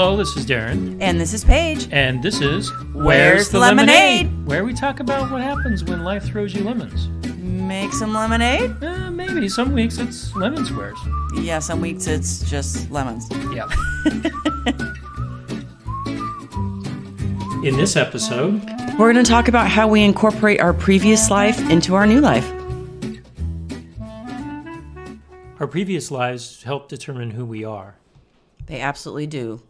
Hello, this is Darren. And this is Paige. And this is Where's the Lemonade? Where we talk about what happens when life throws you lemons. Make some lemonade? Maybe. Some weeks it's lemon squares. Yeah, some weeks it's just lemons. Yeah. In this episode, we're going to talk about how we incorporate our previous life into our new life. our previous lives help determine who we are. They absolutely do.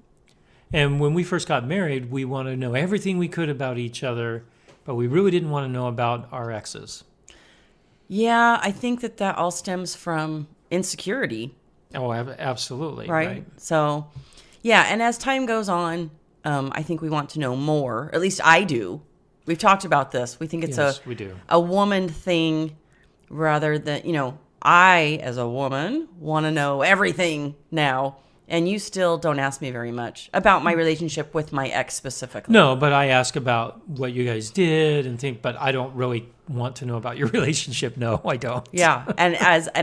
And when we first got married, we wanted to know everything we could about each other, but we really didn't want to know about our exes. Yeah, I think that all stems from insecurity. Oh, absolutely. Right? So, yeah, and as time goes on, I think we want to know more. At least I do. We've talked about this. We think it's we do. A woman thing rather than, I, as a woman, want to know everything now. And you still don't ask me very much about my relationship with my ex specifically. No, but I ask about what you guys did and think, but I don't really want to know about your relationship. No, I don't. Yeah, and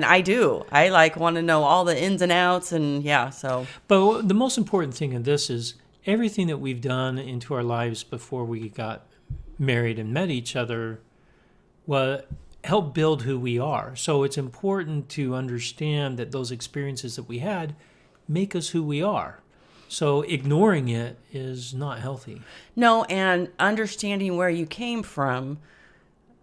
I do. I want to know all the ins and outs, and yeah, so. But the most important thing in this is everything that we've done into our lives before we got married and met each other help build who we are. So it's important to understand that those experiences that we had make us who we are. So ignoring it is not healthy. No, and understanding where you came from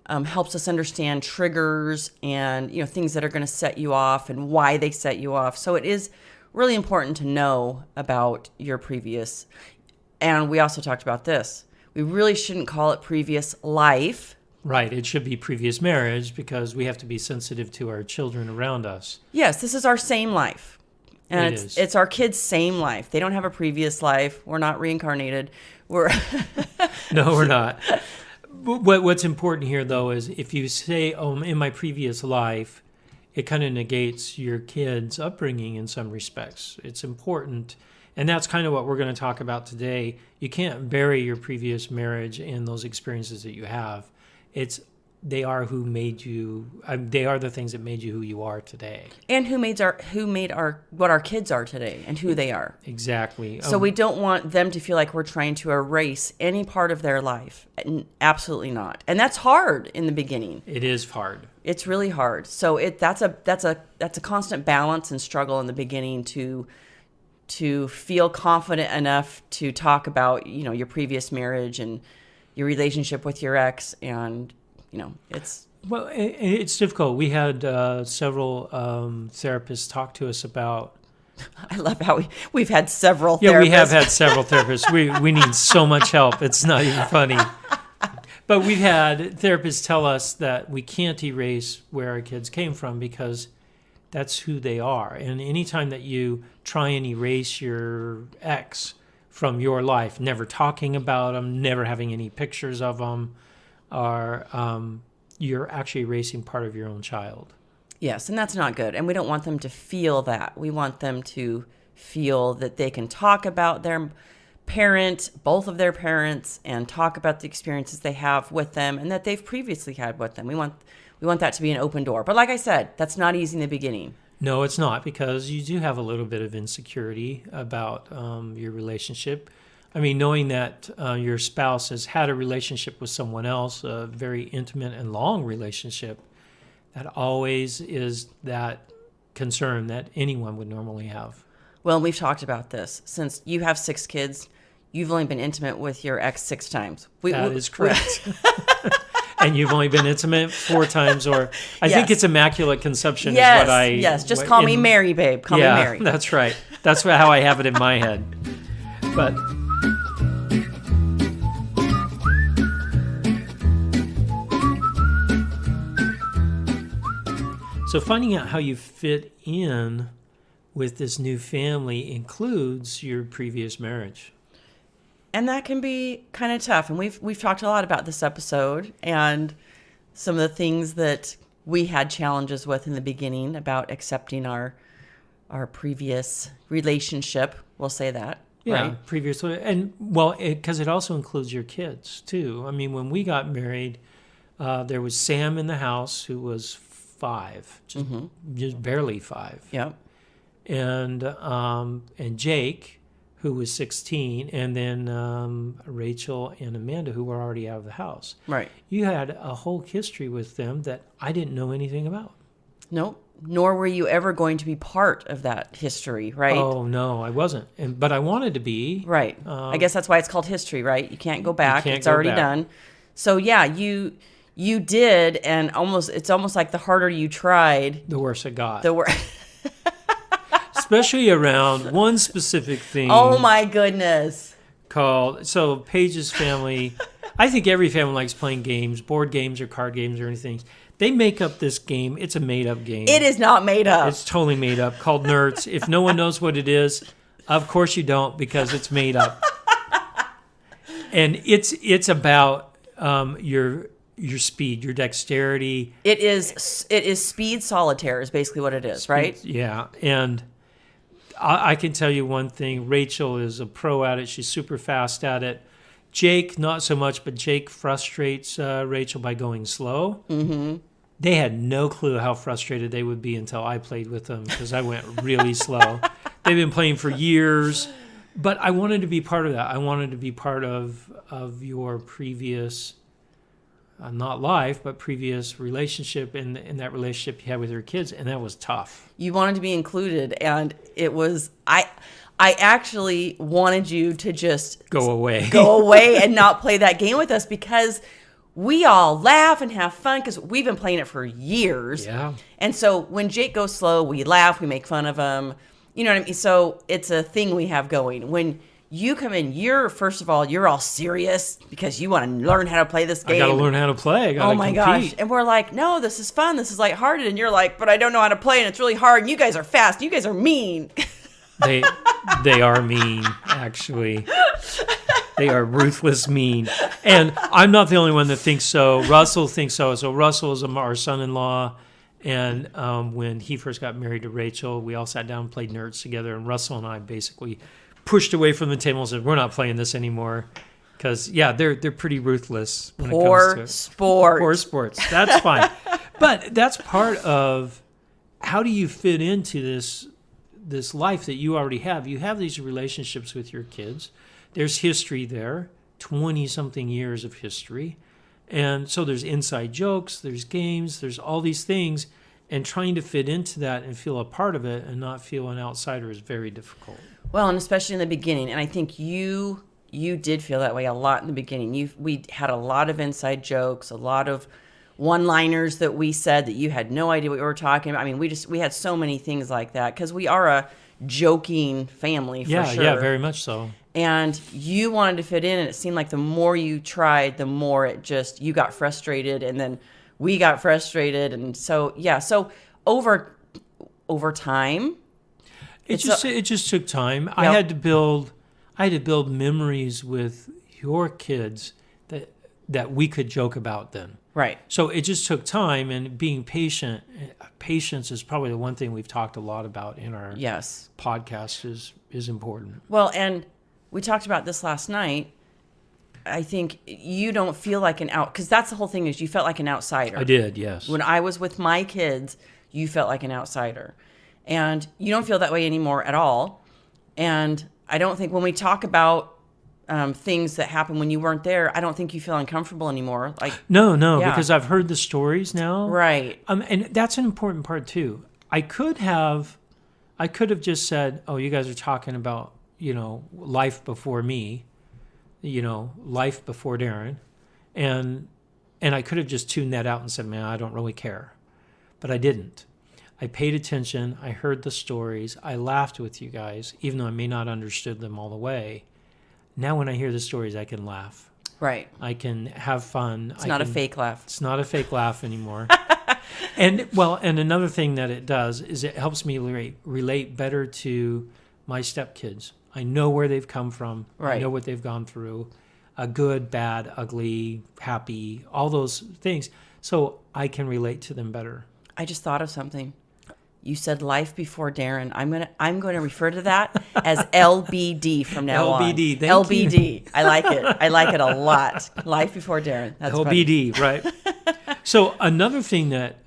helps us understand triggers and things that are going to set you off and why they set you off. So it is really important to know about your previous. And we also talked about this. We really shouldn't call it previous life. Right. It should be previous marriage because we have to be sensitive to our children around us. Yes, this is our same life. And it's our kids' same life. They don't have a previous life. We're not reincarnated. No, we're not. What's important here, though, is if you say, in my previous life, it kind of negates your kids' upbringing in some respects. It's important. And that's kind of what we're going to talk about today. You can't bury your previous marriage and those experiences that you have. They are who made you. They are the things that made you who you are today, and who made what our kids are today, and who they are. Exactly. So we don't want them to feel like we're trying to erase any part of their life. Absolutely not. And that's hard in the beginning. It is hard. It's really hard. So that's a constant balance and struggle in the beginning to feel confident enough to talk about your previous marriage and your relationship with your ex, and it's difficult. We had several therapists talk to us about. I love how we've had several therapists. Yeah, we have had several therapists. We need so much help. It's not even funny. But we've had therapists tell us that we can't erase where our kids came from because that's who they are. And anytime that you try and erase your ex from your life, never talking about them, never having any pictures of them, you're actually erasing part of your own child. Yes, and that's not good. And we don't want them to feel that. We want them to feel that they can talk about their parent, both of their parents, and talk about the experiences they have with them and that they've previously had with them. We want that to be an open door. But like I said, that's not easy in the beginning. No, it's not, because you do have a little bit of insecurity about your relationship. I mean, knowing that your spouse has had a relationship with someone else, a very intimate and long relationship, that always is that concern that anyone would normally have. Well, we've talked about this. Since you have 6 kids, you've only been intimate with your ex 6 times. That is correct. And you've only been intimate 4 times, or I think it's immaculate conception is what I... Yes, just call me Mary, babe. Call me Mary. Yeah, that's right. That's how I have it in my head. But... So finding out how you fit in with this new family includes your previous marriage. And that can be kind of tough. And we've talked a lot about this episode and some of the things that we had challenges with in the beginning about accepting our previous relationship. We'll say that. Yeah, right? Previously. And because it also includes your kids too. I mean, when we got married, there was Sam in the house who was 5, just barely 5. Yep. And Jake, who was 16, and then Rachel and Amanda, who were already out of the house. Right. You had a whole history with them that I didn't know anything about. Nope. Nor were you ever going to be part of that history, right? Oh, no, I wasn't. But I wanted to be. Right. I guess that's why it's called history, right? You can't go back. can't It's go already back. done. So yeah, you did, and it's almost like the harder you tried, The worse it got. the worse. Especially around one specific thing. Oh my goodness. Called, so Paige's family, I think every family likes playing games, board games or card games or anything. They make up this game. It's a made-up game. It is not made up. It's totally made up, called Nerds. If no one knows what it is, of course you don't, because it's made up. And it's about your speed, your dexterity. It is speed solitaire is basically what it is, right? Yeah, and I can tell you one thing. Rachel is a pro at it. She's super fast at it. Jake, not so much, but Jake frustrates Rachel by going slow. Mm-hmm. They had no clue how frustrated they would be until I played with them, because I went really slow. They've been playing for years, but I wanted to be part of that. I wanted to be part of your previous, not life, but previous relationship, and that relationship you had with your kids, and that was tough. You wanted to be included, and it was I actually wanted you to just Go away. go away and not play that game with us, because we all laugh and have fun because we've been playing it for years. Yeah. And so when Jake goes slow, we laugh, we make fun of him. You know what I mean? So it's a thing we have going. When you come in, first of all, you're all serious because you want to learn how to play this game. I got to learn how to play. I got to Oh my compete. gosh. And we're like, no, this is fun. This is lighthearted. And you're like, but I don't know how to play, and it's really hard. And you guys are fast. You guys are mean. They are mean, actually. They are ruthless mean. And I'm not the only one that thinks so. Russell thinks so. So Russell is our son-in-law. And when he first got married to Rachel, we all sat down and played Nerds together. And Russell and I basically pushed away from the table and said, we're not playing this anymore. Because, yeah, they're pretty ruthless when it comes to Poor it. sport. Poor sports. That's fine. But that's part of how do you fit into this life that you already have. You have these relationships with your kids. There's history there, 20-something years of history. And so there's inside jokes, there's games, there's all these things. And trying to fit into that and feel a part of it and not feel an outsider is very difficult. Well, and especially in the beginning. And I think you did feel that way a lot in the beginning. We had a lot of inside jokes, a lot of one-liners that we said that you had no idea what we were talking about. I mean, we had so many things like that because we are a joking family for sure. Yeah, very much so. And you wanted to fit in, and it seemed like the more you tried, the more you got frustrated, and then we got frustrated. And so, yeah, so over time, It just took time. Yep. I had to build memories with your kids that we could joke about then. right. So it just took time, and being patient. Patience is probably the one thing we've talked a lot about in our Yes. podcast is important. Well, and we talked about this last night. I think you don't feel like because that's the whole thing is you felt like an outsider. I did, yes. When I was with my kids, you felt like an outsider. And you don't feel that way anymore at all. And I don't think when we talk about things that happened when you weren't there, I don't think you feel uncomfortable anymore. Like No, Yeah. because I've heard the stories now. Right. And that's an important part too. I could have just said, "Oh, you guys are talking about, life before me, life before Darren," and I could have just tuned that out and said, "Man, I don't really care," but I didn't. I paid attention. I heard the stories. I laughed with you guys, even though I may not understood them all the way. Now, when I hear the stories, I can laugh. Right. I can have fun. It's not a fake laugh. It's not a fake laugh anymore. And another thing that it does is it helps me relate better to my stepkids. I know where they've come from. Right. I know what they've gone through. Good, bad, ugly, happy, all those things. So I can relate to them better. I just thought of something. You said life before Darren. I'm going to refer to that as LBD from now on. LBD, thank LBD. I like it. I like it a lot. Life before Darren. That's funny. LBD, right? So another thing that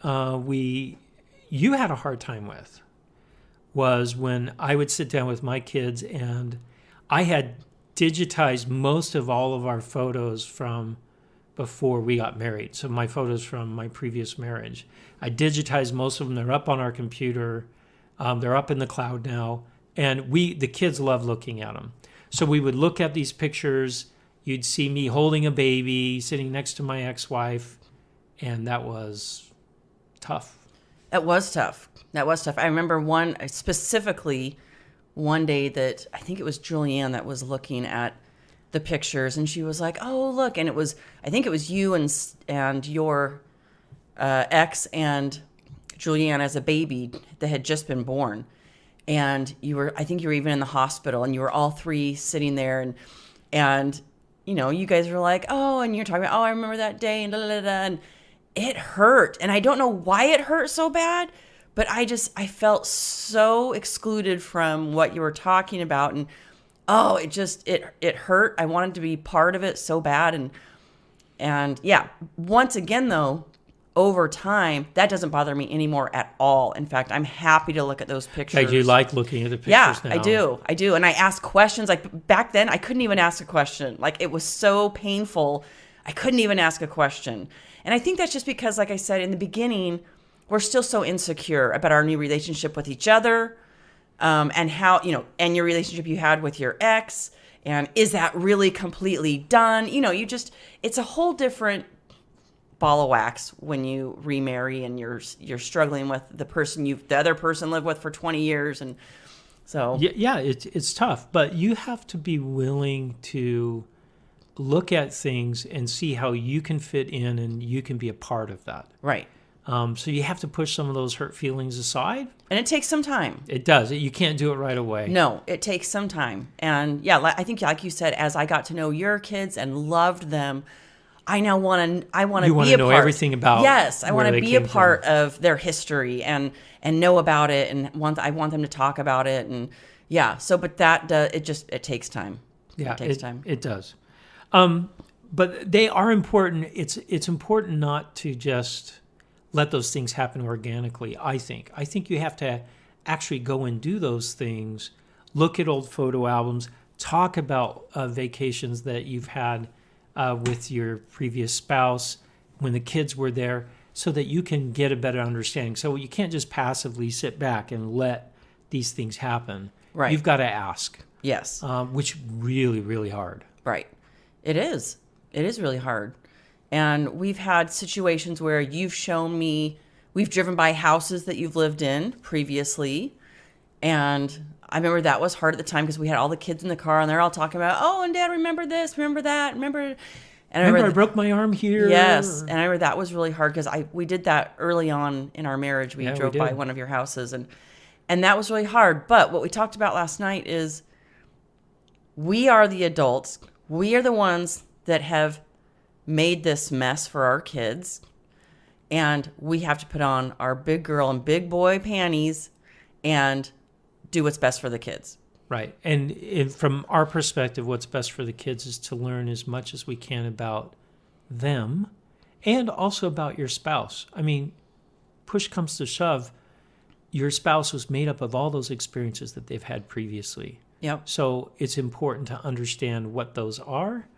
you had a hard time with was when I would sit down with my kids and I had digitized most of all of our photos from before we got married. So my photos from my previous marriage, I digitized most of them. They're up on our computer. They're up in the cloud now. And the kids love looking at them. So we would look at these pictures. You'd see me holding a baby, sitting next to my ex-wife. And that was tough. That was tough. I remember specifically one day that I think it was Julianne that was looking at the pictures, and she was like, "Oh, look!" And I think it was you and your ex and Julianne as a baby that had just been born, and I think you were even in the hospital, and you were all three sitting there, and you guys were like, "Oh," and you're talking about, "Oh, I remember that day," and da da da, and it hurt, and I don't know why it hurt so bad. But I felt so excluded from what you were talking about. And, it hurt. I wanted to be part of it so bad. And yeah, once again, though, over time, that doesn't bother me anymore at all. In fact, I'm happy to look at those pictures. I do like looking at the pictures now. Yeah, I do. And I ask questions. Like back then, I couldn't even ask a question. Like it was so painful. I couldn't even ask a question. And I think that's just because, like I said, in the beginning, we're still so insecure about our new relationship with each other, and how, and your relationship you had with your ex, and is that really completely done? It's a whole different ball of wax when you remarry and you're struggling with the other person lived with for 20 years. And so. Yeah, it's tough, but you have to be willing to look at things and see how you can fit in and you can be a part of that. Right. So you have to push some of those hurt feelings aside. And it takes some time. It does. You can't do it right away. No, it takes some time. And yeah, I think like you said, as I got to know your kids and loved them, I now want to be a part. You want to know everything about. Yes, I want to be a part of their history and know about it, and I want them to talk about it. And yeah, but it takes time. Yeah, it takes time. It does. But they are important. It's important not to just let those things happen organically, I think you have to actually go and do those things, look at old photo albums, talk about vacations that you've had with your previous spouse when the kids were there, so that you can get a better understanding. So you can't just passively sit back and let these things happen. Right. You've got to ask. Yes. Which really, really hard. Right. It is. It is really hard. And we've had situations where you've shown me, we've driven by houses that you've lived in previously. And I remember that was hard at the time because we had all the kids in the car and they're all talking about, "Oh, and Dad, remember this, remember that, remember." And I broke my arm here. Yes. And I remember that was really hard because we did that early on in our marriage. We drove by one of your houses and that was really hard. But what we talked about last night is we are the adults. We are the ones that have made this mess for our kids, and we have to put on our big girl and big boy panties and do what's best for the kids. Right. And from our perspective, what's best for the kids is to learn as much as we can about them and also about your spouse. I mean, push comes to shove, your spouse was made up of all those experiences that they've had previously. Yep. So it's important to understand what those are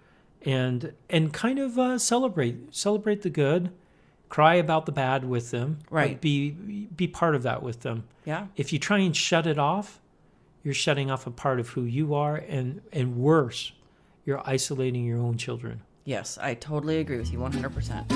and kind of celebrate the good, cry about the bad with them. Right. Be part of that with them. Yeah. If you try and shut it off, you're shutting off a part of who you are, and worse, you're isolating your own children. Yes, I totally agree with you 100%.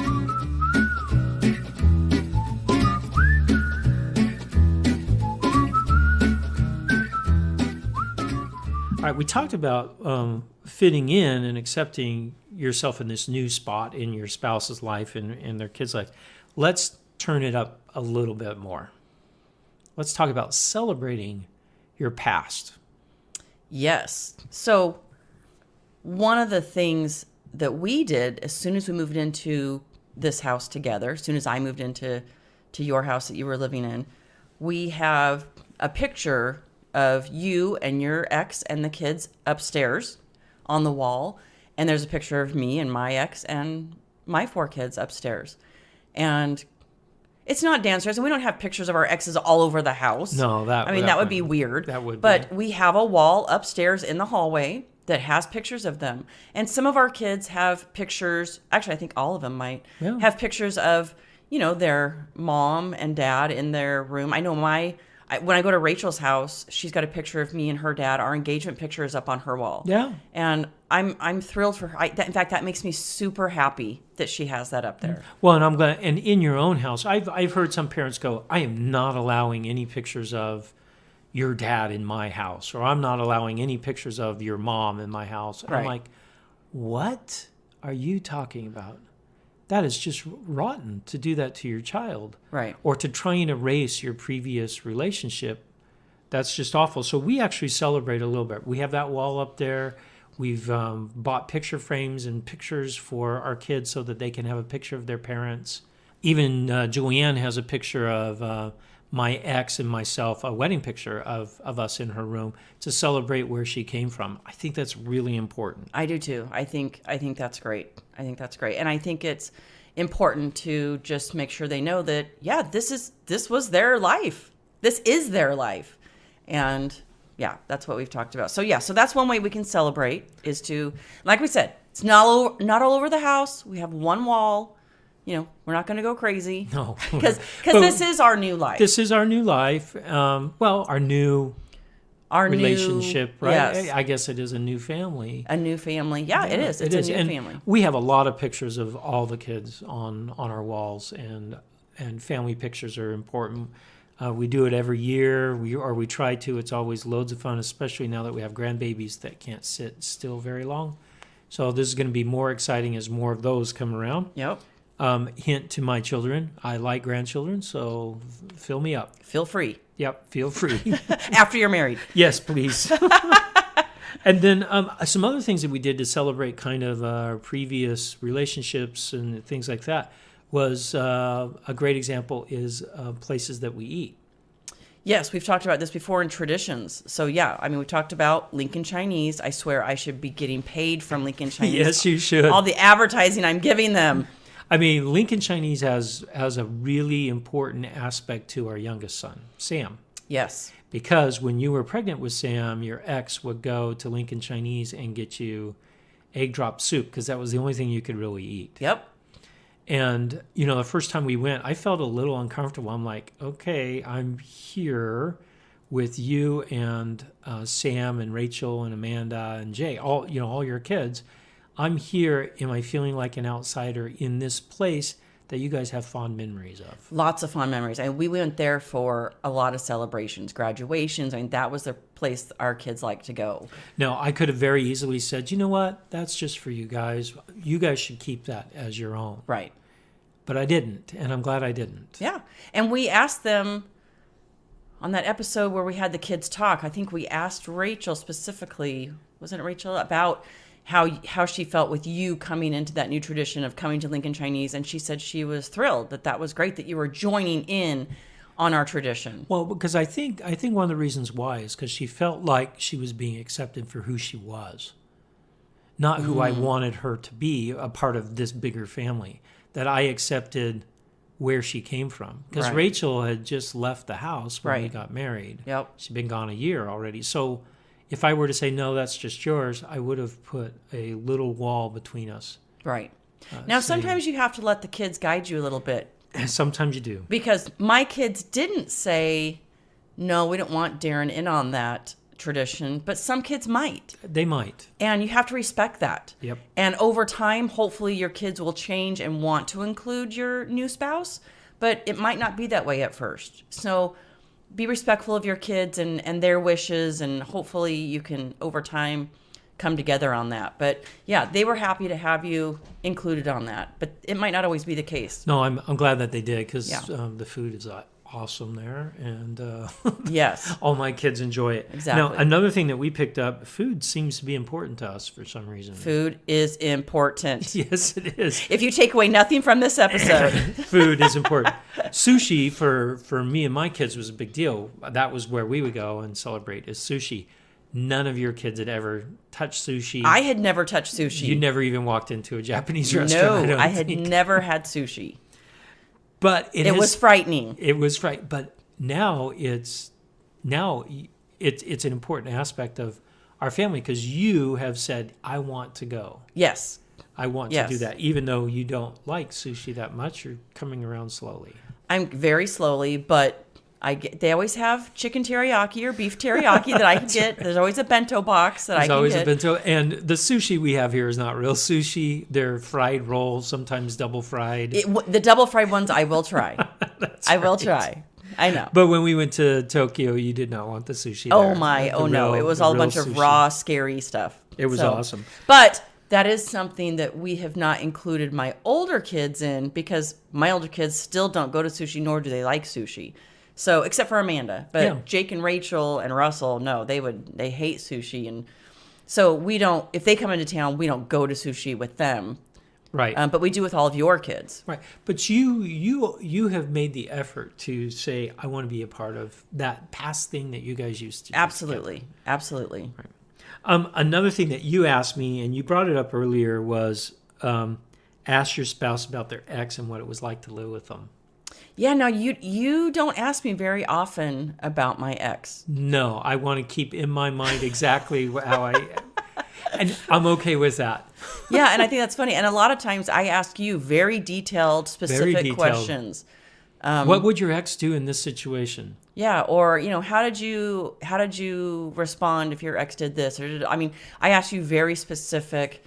All right, we talked about fitting in and accepting yourself in this new spot in your spouse's life and their kids' life. Let's turn it up a little bit more. Let's talk about celebrating your past. Yes. So one of the things that we did as soon as we moved into this house together, as soon as I moved into your house that you were living in, we have a picture of you and your ex and the kids upstairs on the wall. And there's a picture of me and my ex and my 4 kids upstairs. And It's not downstairs, and we don't have pictures of our exes all over the house. No, that would be weird. That would be. But we have a wall upstairs in the hallway that has pictures of them. And some of our kids have pictures, actually I think all of them might have pictures of, their mom and dad in their room. I know when I go to Rachel's house, she's got a picture of me and her dad. Our engagement picture is up on her wall. Yeah. And I'm thrilled for her. In fact, that makes me super happy that she has that up there. Well, and I'm glad. And in your own house, I've heard some parents go, "I am not allowing any pictures of your dad in my house," or "I'm not allowing any pictures of your mom in my house." And Right. I'm like, "What are you talking about? That is just rotten to do that to your child." Right. Or to try and erase your previous relationship. That's just awful. So we actually celebrate a little bit. We have that wall up there. We've bought picture frames and pictures for our kids so that they can have a picture of their parents. Even Joanne has a picture of my ex and myself, a wedding picture of us in her room to celebrate where she came from. I think that's really important. I do too. I think that's great. I think that's great. And I think it's important to just make sure they know that, yeah, this was their life. This is their life. And yeah, that's what we've talked about. So yeah, so that's one way we can celebrate is to, like we said, it's not all over the house. We have one wall. We're not going to go crazy. No. Because this is our new life. This is our new life. Our new relationship, right? Yes. I guess it is a new family. A new family. Yeah, it is. It's a new And family. we have a lot of pictures of all the kids on our walls, and family pictures are important. We do it every year, we try to. It's always loads of fun, especially now that we have grandbabies that can't sit still very long. So this is going to be more exciting as more of those come around. Yep. Hint to my children, I like grandchildren, so fill me up. Feel free. Yep, feel free. After you're married. Yes, please. And then some other things that we did to celebrate kind of our previous relationships and things like that was a great example is places that we eat. Yes, we've talked about this before in traditions. So yeah, I mean, we talked about Lincoln Chinese. I swear I should be getting paid from Lincoln Chinese. Yes, you should. All the advertising I'm giving them. I mean, Lincoln Chinese has a really important aspect to our youngest son, Sam. Yes. Because when you were pregnant with Sam, your ex would go to Lincoln Chinese and get you egg drop soup because that was the only thing you could really eat. Yep. And, the first time we went, I felt a little uncomfortable. I'm like, okay, I'm here with you and Sam and Rachel and Amanda and Jay, all your kids. I'm here. Am I feeling like an outsider in this place that you guys have fond memories of? Lots of fond memories. And we went there for a lot of celebrations, graduations. I mean, that was the place our kids like to go. No, I could have very easily said, you know what? That's just for you guys. You guys should keep that as your own. Right. But I didn't, and I'm glad I didn't. Yeah. And we asked them on that episode where we had the kids talk, I think we asked Rachel specifically, wasn't it Rachel, about how she felt with you coming into that new tradition of coming to Lincoln Chinese. And she said she was thrilled that was great that you were joining in on our tradition. Well, because I think one of the reasons why is because she felt like she was being accepted for who she was, not who I wanted her to be, a part of this bigger family, that I accepted where she came from. Because Right. Rachel had just left the house when we Right. got married. Yep. She'd been gone a year already. So if I were to say, no, that's just yours, I would have put a little wall between us. Right. Now, saying- sometimes you have to let the kids guide you a little bit. Sometimes you do. Because my kids didn't say, no, we don't want Darren in on that tradition, but some kids might. They might. And you have to respect that. Yep. And over time, hopefully your kids will change and want to include your new spouse, but it might not be that way at first. So be respectful of your kids and their wishes, and hopefully you can, over time, come together on that. But yeah, they were happy to have you included on that, but it might not always be the case. No, I'm glad that they did because Yeah. The food is awesome there, and Yes. all my kids enjoy it. Exactly. Now, another thing that we picked up, food seems to be important to us for some reason. Food is important. Yes, it is. If you take away nothing from this episode, Food is important. Sushi for me and my kids was a big deal. That was where we would go and celebrate is sushi. None of your kids had ever touched sushi. I had never touched sushi. You never even walked into a Japanese restaurant. No, I don't had think. never had sushi. But It was frightening. It was right, but it's an important aspect of our family because you have said, I want to go. Yes. I want to do that. Even though you don't like sushi that much, you're coming around slowly. I'm very slowly, but they always have chicken teriyaki or beef teriyaki that I can get. Right. There's always a bento box that I can get. There's always a bento. And the sushi we have here is not real sushi. They're fried rolls, sometimes double fried. The double fried ones I will try. I will try. I know. But when we went to Tokyo, you did not want the sushi there. Oh, my. No. It was all a bunch of raw, scary stuff. It was awesome. But that is something that we have not included my older kids in because my older kids still don't go to sushi, nor do they like sushi. So, except for Amanda. But Jake and Rachel and Russell, no, they hate sushi. And so if they come into town, we don't go to sushi with them. Right. But we do with all of your kids. Right. But you have made the effort to say, I want to be a part of that past thing that you guys used to do. Absolutely. Absolutely. Right. Another thing that you asked me, and you brought it up earlier, was ask your spouse about their ex and what it was like to live with them. Yeah, no, you don't ask me very often about my ex. No, I want to keep in my mind exactly how I... And I'm okay with that. Yeah, and I think that's funny. And a lot of times I ask you very detailed, specific questions. What would your ex do in this situation? Yeah, or how did you respond if your ex did this? I ask you very specific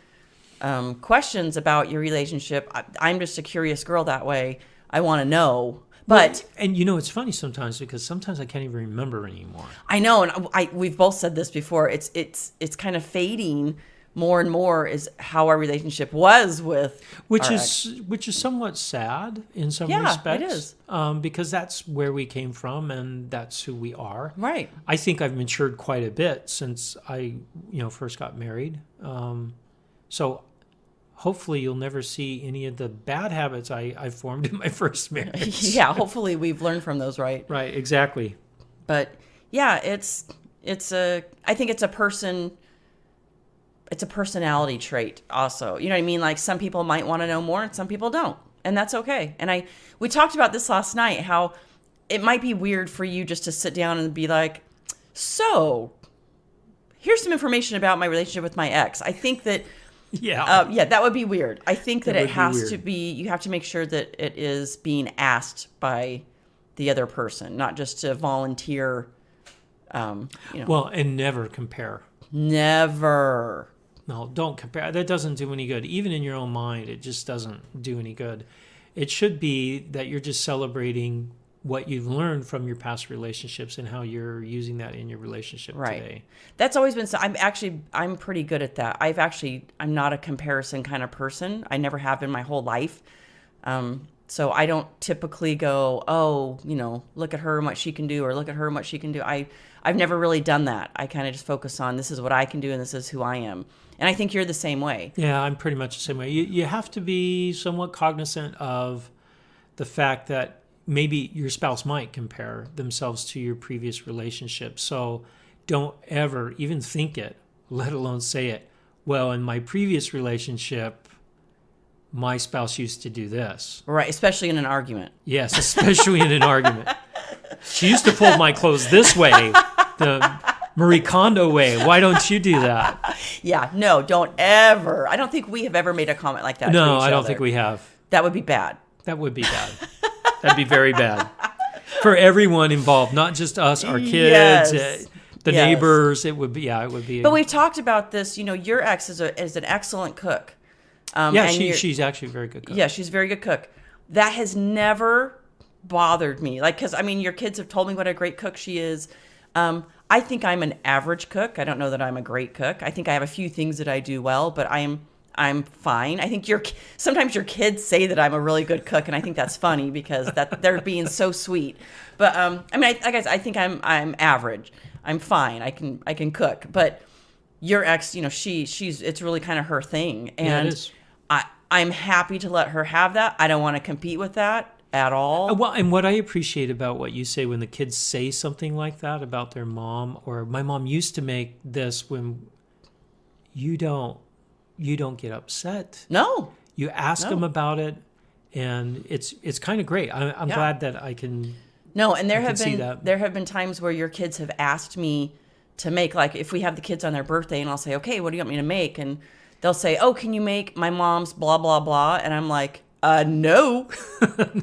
questions about your relationship. I'm just a curious girl that way. I want to know. But and it's funny sometimes because sometimes I can't even remember anymore. I know, and we've both said this before. It's kind of fading more and more is how our relationship was with which is somewhat sad in some respects. It is. Because that's where we came from and that's who we are. Right. I think I've matured quite a bit since I first got married. So hopefully you'll never see any of the bad habits I formed in my first marriage. Yeah, hopefully we've learned from those, right? Right, exactly. But yeah, I think it's a personality trait also. You know what I mean? Like some people might want to know more and some people don't. And that's okay. And we talked about this last night, how it might be weird for you just to sit down and be like, so here's some information about my relationship with my ex. I think that that would be weird. I think that it has to be, you have to make sure that it is being asked by the other person, not just to volunteer. Well, and never compare. Never. No, don't compare. That doesn't do any good. Even in your own mind, it just doesn't do any good. It should be that you're just celebrating what you've learned from your past relationships and how you're using that in your relationship today. That's always been, I'm pretty good at that. I'm not a comparison kind of person. I never have in my whole life. So I don't typically go, look at her and what she can do, or look at her and what she can do. I've never really done that. I kind of just focus on this is what I can do and this is who I am. And I think you're the same way. Yeah, I'm pretty much the same way. You have to be somewhat cognizant of the fact that maybe your spouse might compare themselves to your previous relationship. So don't ever even think it, let alone say it. Well, in my previous relationship, my spouse used to do this. Right, especially in an argument. Yes, especially in an argument. She used to fold my clothes this way, the Marie Kondo way. Why don't you do that? Yeah, no, don't ever. I don't think we have ever made a comment like that. No, I don't think we have. That would be bad. That would be bad. That'd be very bad. For everyone involved, not just us, our kids, the neighbors. It would be, it would be. But we've talked about this. Your ex is an excellent cook. She's actually a very good cook. Yeah, she's a very good cook. That has never bothered me. Because, your kids have told me what a great cook she is. I think I'm an average cook. I don't know that I'm a great cook. I think I have a few things that I do well, but I'm fine. I think sometimes your kids say that I'm a really good cook, and I think that's funny because they're being so sweet. But I think I'm average. I'm fine. I can cook. But your ex, she's it's really kind of her thing, and it is. I'm happy to let her have that. I don't want to compete with that at all. Well, and what I appreciate about what you say when the kids say something like that about their mom, or my mom used to make this, when you don't get upset. No. You ask them about it. and it's kind of great. I'm Yeah. glad that I can. No, and I can see that. there have been times where your kids have asked me to make, like, if we have the kids on their birthday, and I'll say, okay, what do you want me to make? And they'll say, oh, can you make my mom's blah blah blah? And I'm like, no,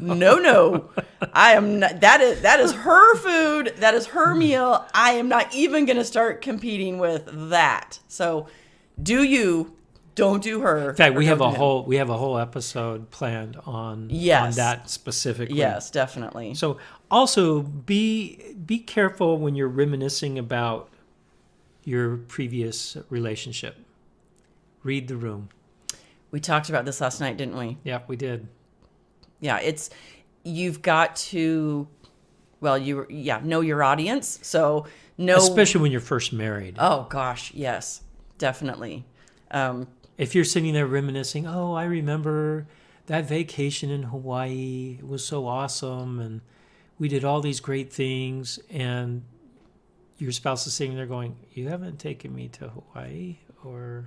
no. I am not. That is her food. That is her meal. I am not even going to start competing with that. So, don't do her. In fact, or we have don't a do him. whole episode planned on Yes. that specifically. Yes, definitely. So also be careful when you're reminiscing about your previous relationship. Read the room. We talked about this last night, didn't we? Yeah, we did. Yeah, you've got to, well, know your audience. So know, Especially when you're first married. oh gosh, yes, definitely. If you're sitting there reminiscing, oh, I remember that vacation in Hawaii. It was so awesome, and we did all these great things, and your spouse is sitting there going, you haven't taken me to Hawaii, or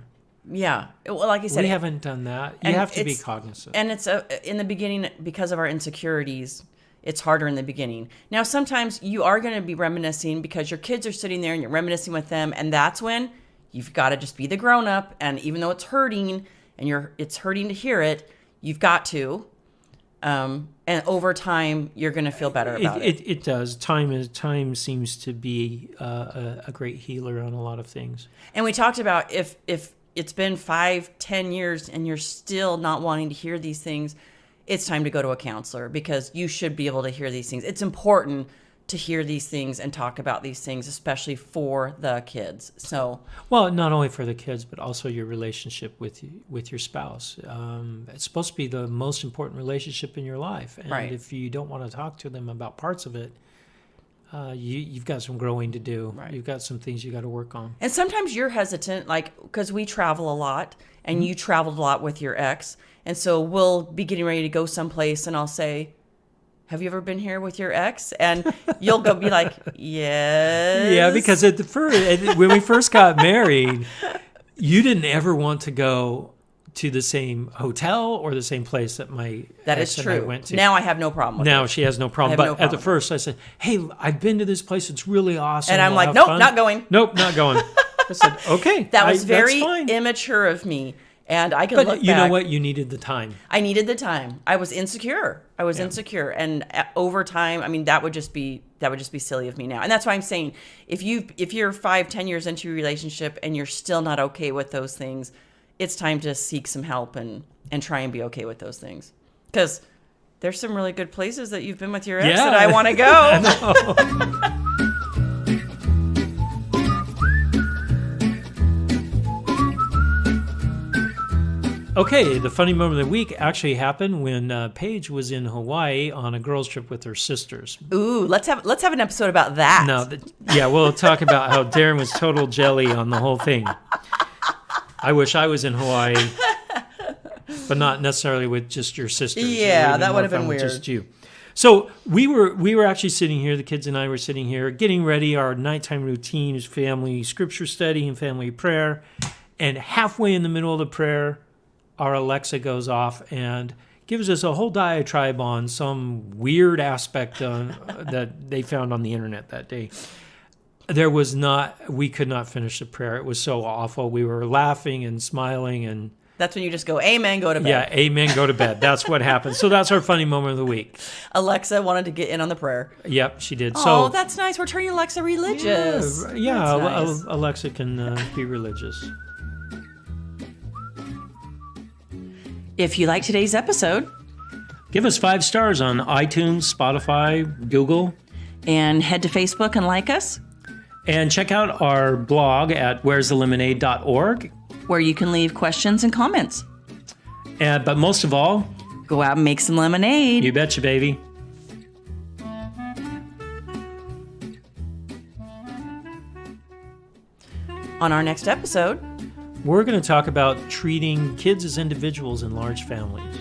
Yeah, well, like I said, we haven't done that. You and have to be it's- cognizant. and it's in the beginning, because of our insecurities, it's harder in the beginning. Now, sometimes you are going to be reminiscing because your kids are sitting there and you're reminiscing with them, and that's when you've got to just be the grown up. And even though it's hurting and it's hurting to hear it, you've got to. And over time, you're going to feel better about it. It does. Time seems to be a great healer on a lot of things. And we talked about if it's been 5-10 years and you're still not wanting to hear these things, it's time to go to a counselor, because you should be able to hear these things. It's important to hear these things and talk about these things, especially for the kids. So, Well, not only for the kids, but also your relationship with your spouse. It's supposed to be the most important relationship in your life, and Right. if you don't want to talk to them about parts of it, you've got some growing to do. Right. You've got some things you got to work on. and sometimes you're hesitant, like, because we travel a lot and you traveled a lot with your ex. And so we'll be getting ready to go someplace and I'll say, have you ever been here with your ex? And you'll go be like, yes. Yeah, because when we first got married, you didn't ever want to go to the same hotel or the same place that my that ex is and I true. went to. Now I have no problem with Now it. she has no problem. I But have no at the problem. first, I said, "Hey, I've been to this place. It's really awesome." And I'm We'll like, have nope, fun." not going. Nope, not going. I said, "Okay, That was very that's fine." immature of me. And I can But look you know back. what? You needed the time. I needed the time. I was insecure. Insecure, and over time, I mean, that would just be silly of me now. And that's why I'm saying, if you're 5-10 years into your relationship and you're still not okay with those things, it's time to seek some help and try and be okay with those things. Because there's some really good places that you've been with your ex Yeah. that I want to go. Okay, the funny moment of the week actually happened when Paige was in Hawaii on a girls' trip with her sisters. Ooh, let's have an episode about that. No, we'll talk about how Darren was total jelly on the whole thing. I wish I was in Hawaii, but not necessarily with just your sisters. It Yeah, would've that more would have fun been with weird. Just you. So we were actually sitting here. The kids and I were sitting here, getting ready. Our nighttime routine is family scripture study and family prayer. And halfway in the middle of the prayer, our Alexa goes off and gives us a whole diatribe on some weird aspect that they found on the internet that day. We could not finish the prayer. It was so awful. We were laughing and smiling and That's when you just go, amen, go to bed. yeah, amen, go to bed. That's what happened. So that's our funny moment of the week. Alexa wanted to get in on the prayer. Yep, she did. Oh, So that's nice. We're turning Alexa religious. yeah, That's nice. Alexa can be religious. If you like today's episode, Give us 5 stars on iTunes, Spotify, Google. and head to Facebook and like us, And check out our blog at where'sthelemonade.org. where you can leave questions and comments. But most of all, Go out and make some lemonade. you betcha, baby. On our next episode, We're going to talk about treating kids as individuals in large families.